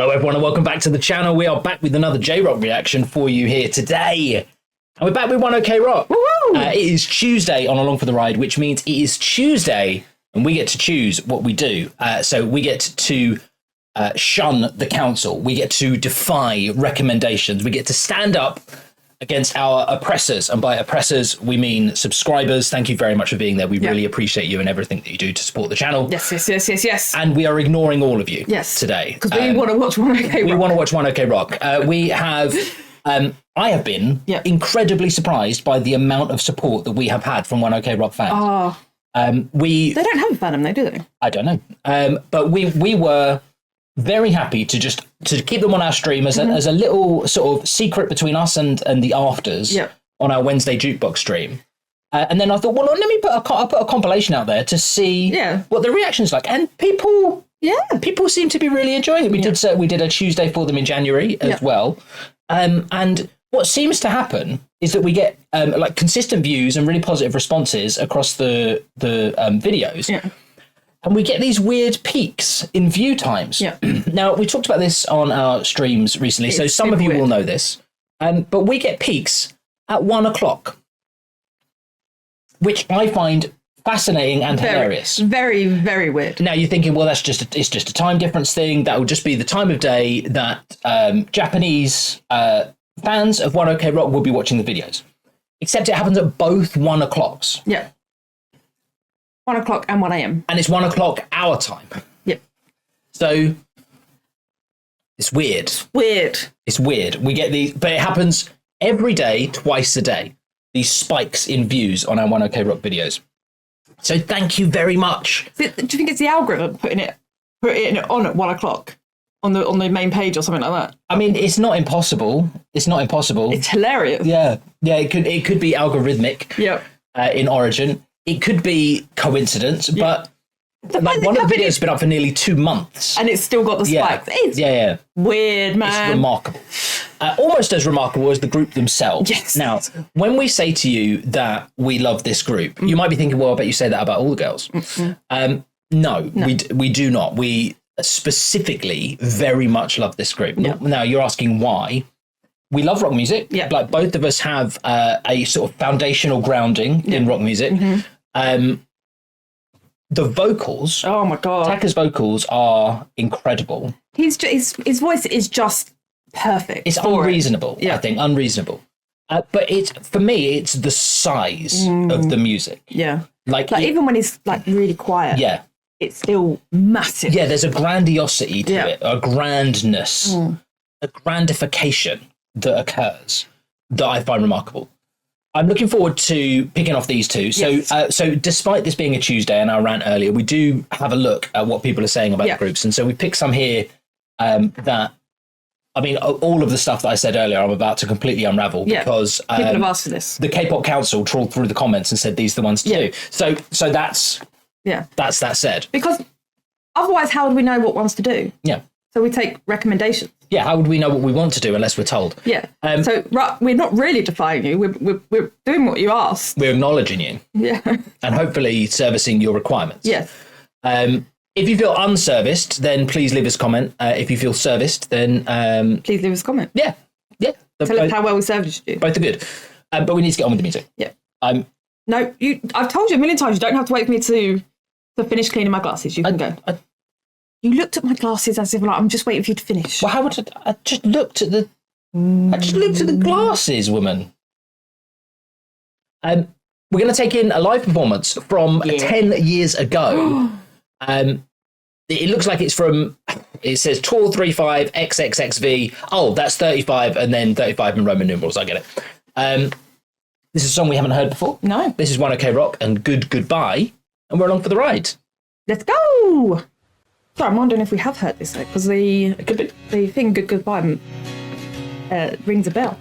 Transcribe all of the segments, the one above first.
Hello everyone and welcome back to the channel. We are back with another J-Rock reaction for you here today. And we're back with One OK Rock. It is Tuesday on Along for the Ride, which means it is Tuesday and we get to choose what we do. So we get to shun the council. We get to defy recommendations. We get to stand up against our oppressors. And by oppressors, we mean subscribers. Thank you very much for being there. We really appreciate you and everything that you do to support the channel. Yes. And we are ignoring all of you today. Because we want to watch One OK Rock. We want to watch One OK Rock. We have... I have been incredibly surprised by the amount of support that we have had from One OK Rock fans. They don't have a fandom, though, do they? I don't know. But we were very happy to keep them on our stream as a little sort of secret between us and the afters on our Wednesday jukebox stream. And then I thought, well, let me I'll put a compilation out there to see what the reaction's like. And people seem to be really enjoying it. We did a Tuesday for them in January as well. And what seems to happen is that we get like consistent views and really positive responses across the videos. And we get these weird peaks in view times. Now, we talked about this on our streams recently, so some of you will know this. But we get peaks at 1 o'clock, which I find fascinating and hilarious. Very, very weird. Now, you're thinking, well, it's just a time difference thing. That will just be the time of day that Japanese fans of One OK Rock will be watching the videos. Except it happens at both 1 o'clocks. 1 o'clock and 1 a.m. And it's 1 o'clock our time. So it's weird. It's weird. We get these, but it happens every day, twice a day. These spikes in views on our One OK Rock videos. So thank you very much. Do you think it's the algorithm putting it on at 1 o'clock on the main page or something like that? I mean, it's not impossible. It's hilarious. Yeah. It could be algorithmic. In origin. It could be coincidence, but like one of the videos has been up for nearly 2 months. And it's still got the spikes. It's weird, man. It's remarkable. Almost as remarkable as the group themselves. Now, when we say to you that we love this group, you might be thinking, well, I bet you say that about all the girls. No, we do not. We specifically very much love this group. Now, you're asking why. We love rock music. Like both of us have a sort of foundational grounding in rock music. The vocals. Oh my god! Taka's vocals are incredible. His voice is just perfect. It's unreasonable. I think unreasonable. But for me, it's the size of the music. Like even when he's like really quiet. It's still massive. There's a grandiosity to it, a grandness, a grandification that occurs that I find remarkable. I'm looking forward to picking off these two. So despite this being a Tuesday and our rant earlier, we do have a look at what people are saying about the groups. And so we picked some here that, I mean, all of the stuff that I said earlier, I'm about to completely unravel because people have asked for this. The K-pop Council trawled through the comments and said these are the ones to do. So that's that said. Because otherwise, how would we know what ones to do? So we take recommendations. How would we know what we want to do unless we're told? So we're not really defying you. We're doing what you asked. We're acknowledging you. And hopefully servicing your requirements. If you feel unserviced, then please leave us a comment. If you feel serviced, then please leave us a comment. Tell us how well we serviced you. Both are good. But we need to get on with the music. No, I've told you a million times you don't have to wait for me to finish cleaning my glasses. You can go. You looked at my glasses as if like I'm just waiting for you to finish. Well, how would I just looked at the glasses, woman. We're going to take in a live performance from 10 years ago. It looks like it's from. It says Tour 35 XXXV. Oh, that's 35 and then 35 in Roman numerals. I get it. This is a song we haven't heard before. No. This is One OK Rock and Goodbye, and we're along for the ride. Let's go. So I'm wondering if we have heard this, because the thing Goodbye rings a bell.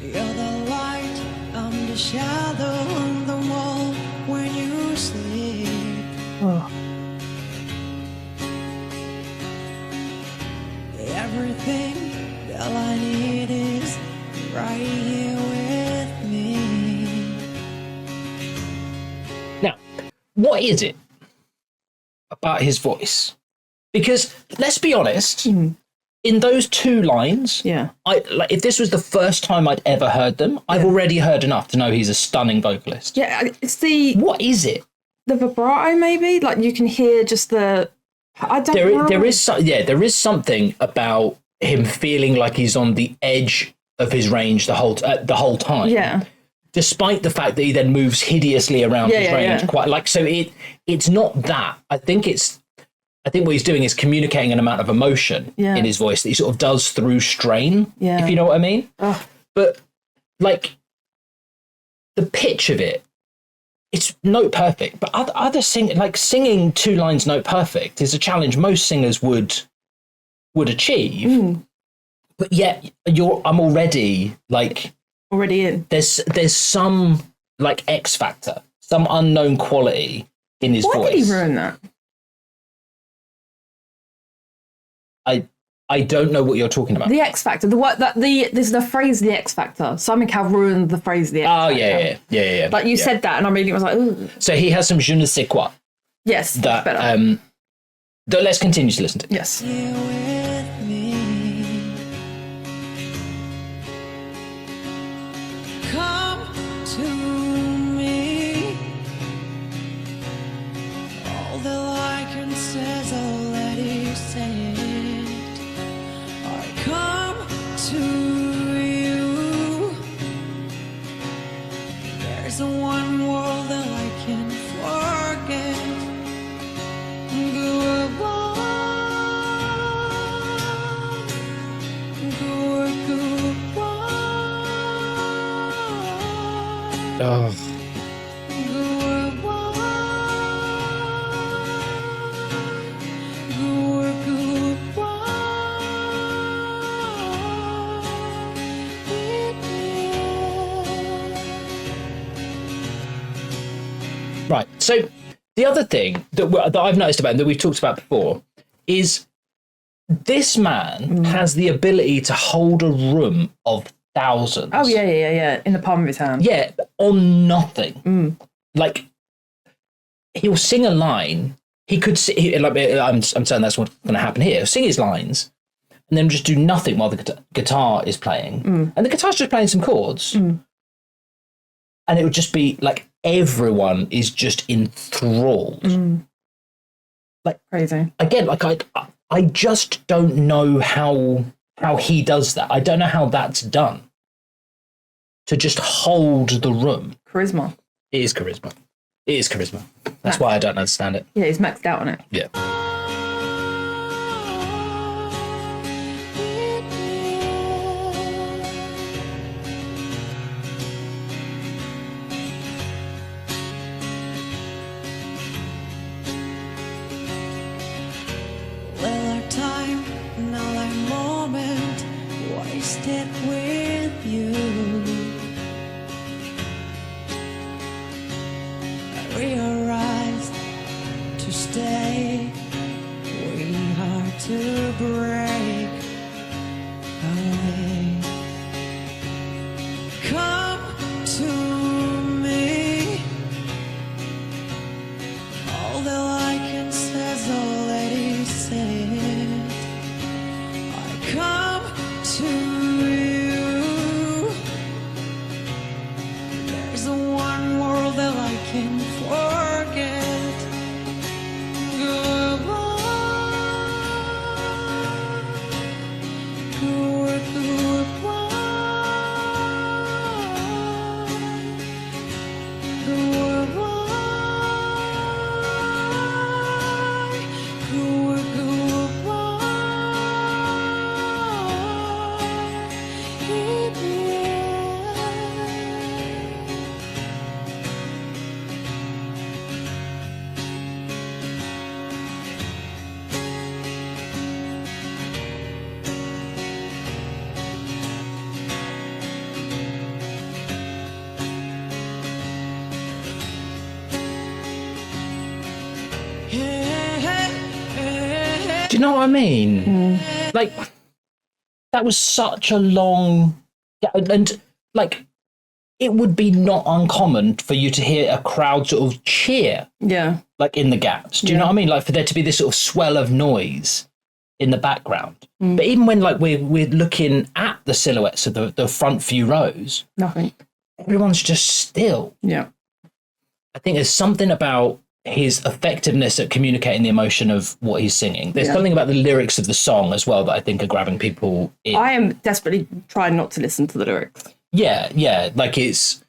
You're the light, I'm the shadow on the wall when you sleep. Now, what is it about his voice? Because let's be honest, in those 2 lines, if this was the first time I'd ever heard them, I've already heard enough to know he's a stunning vocalist. Yeah, it's the... What is it? The vibrato, maybe? Like, you can hear just the... I don't know. There is something about him feeling like he's on the edge of his range the whole time. Yeah. Despite the fact that he then moves hideously around his range, quite like so. It's not that. I think what he's doing is communicating an amount of emotion in his voice that he sort of does through strain. Yeah. If you know what I mean. Oh. But like the pitch of it, it's note perfect. But other singing 2 lines note perfect is a challenge most singers would achieve. But yet I'm already like. Already in. There's some like X factor, some unknown quality in his voice. Why did he ruin that? I don't know what you're talking about. The X factor, there's the phrase the X factor. Simon Cowell ruined the phrase the X factor. Yeah. Like you said that, and I really was like, ooh. So he has some je ne sais quoi. Yes, that better. Let's continue to listen to. Yes. Oh. Right. So the other thing that I've noticed about him that we've talked about before is this man has the ability to hold a room of thousands. Oh, yeah. In the palm of his hand. Yeah, on nothing. Like, he'll sing a line. He could sing, I'm saying that's what's going to happen here. He'll sing his lines and then just do nothing while the guitar is playing. And the guitar's just playing some chords. And it would just be like everyone is just enthralled. Like, crazy. Again, like I just don't know how he does that. I don't know how that's done. To just hold the room. Charisma. It is charisma. That's why I don't understand it. Yeah, he's maxed out on it. Yeah. Well, our time, now our moment, wasted with you. Realized to stay, we are to break away. Come to me, all the I can say's already said. I come to you, there's a one world that I can forget. Do you know what I mean? Like, that was such a long, and like, it would be not uncommon for you to hear a crowd sort of cheer. Yeah. Like in the gaps. Do you know what I mean? Like for there to be this sort of swell of noise in the background. But even when like we're looking at the silhouettes of the front few rows, nothing. Everyone's just still. Yeah. I think there's something about his effectiveness at communicating the emotion of what he's singing. There's something about the lyrics of the song as well that I think are grabbing people in. I am desperately trying not to listen to the lyrics. Yeah. Like it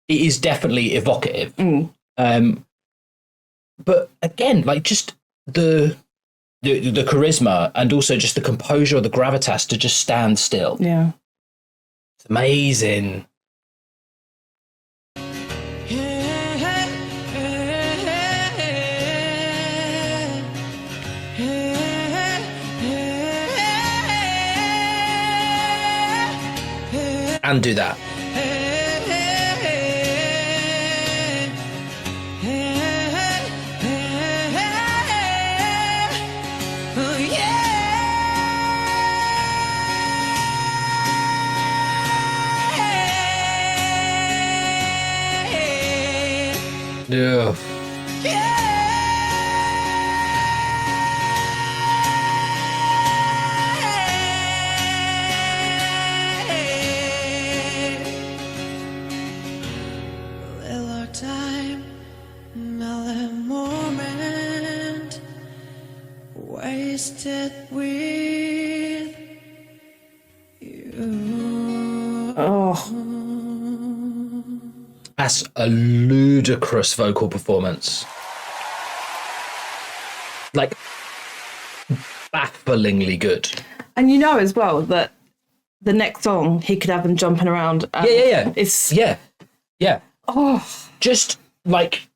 is definitely evocative. But again, like just the charisma and also just the composure or the gravitas to just stand still. Yeah. It's amazing. And do that. Yeah. Little time, another moment wasted with you. Oh. That's a ludicrous vocal performance. Like, bafflingly good. And you know as well that the next song, he could have them jumping around. Yeah. It's... Yeah. Oh. Just, like...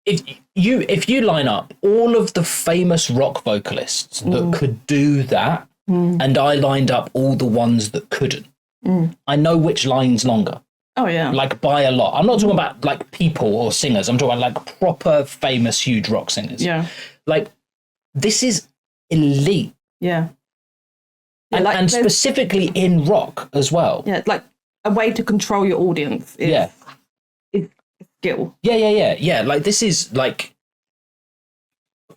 If you line up all of the famous rock vocalists that could do that, and I lined up all the ones that couldn't, I know which line's longer. Oh, yeah. Like, by a lot. I'm not talking about, like, people or singers. I'm talking about, like, proper, famous, huge rock singers. Yeah. Like, this is elite. Yeah. And specifically in rock as well. Yeah, like, a way to control your audience is skill. Yeah. Like, this is, like,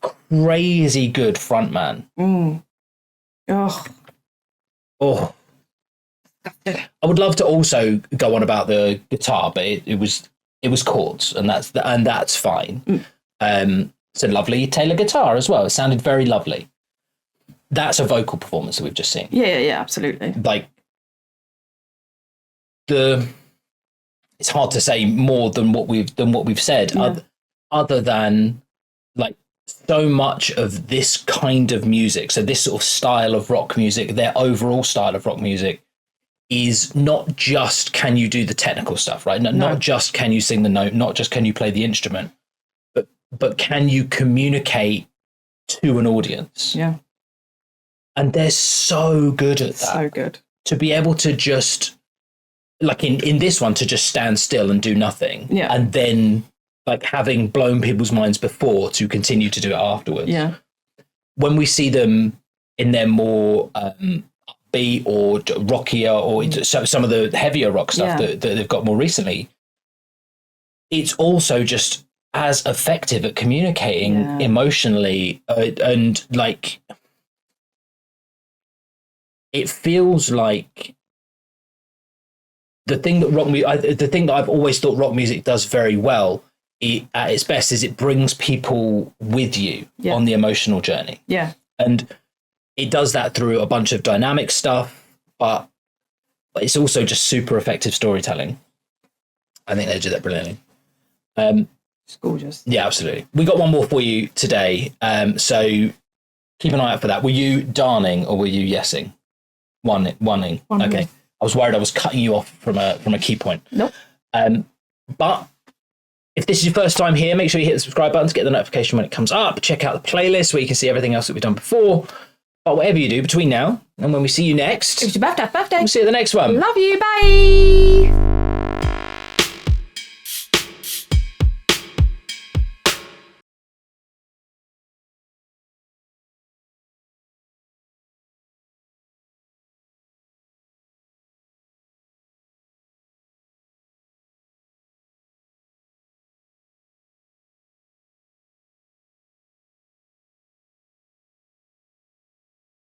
crazy good frontman. Oh. I would love to also go on about the guitar, but it was chords, and that's fine. It's a lovely Taylor guitar as well. It sounded very lovely. That's a vocal performance that we've just seen. Yeah, absolutely. Like it's hard to say more than what we've said, other than like so much of this kind of music. So this sort of style of rock music, their overall style of rock music, is not just can you do the technical stuff, right? Not just can you sing the note, not just can you play the instrument, but can you communicate to an audience? Yeah. And they're so good at that. So good. To be able to just, like in this one, to just stand still and do nothing. Yeah. And then, like, having blown people's minds before, to continue to do it afterwards. Yeah. When we see them in their more upbeat or rockier or some of the heavier rock stuff that they've got more recently, it's also just as effective at communicating emotionally and like it feels like the thing that I've always thought rock music does very well at its best is it brings people with you on the emotional journey. Yeah. And it does that through a bunch of dynamic stuff, but it's also just super effective storytelling. I think they do that brilliantly. It's gorgeous. Yeah, absolutely. We got one more for you today. So keep an eye out for that. Were you darning or were you yesing? Oneing. Okay. I was worried I was cutting you off from a key point. Nope. But if this is your first time here, make sure you hit the subscribe button to get the notification when it comes up. Check out the playlist where you can see everything else that we've done before. But whatever you do between now and when we see you next, It's your birthday. we'll see you at the next one. Love you. Bye.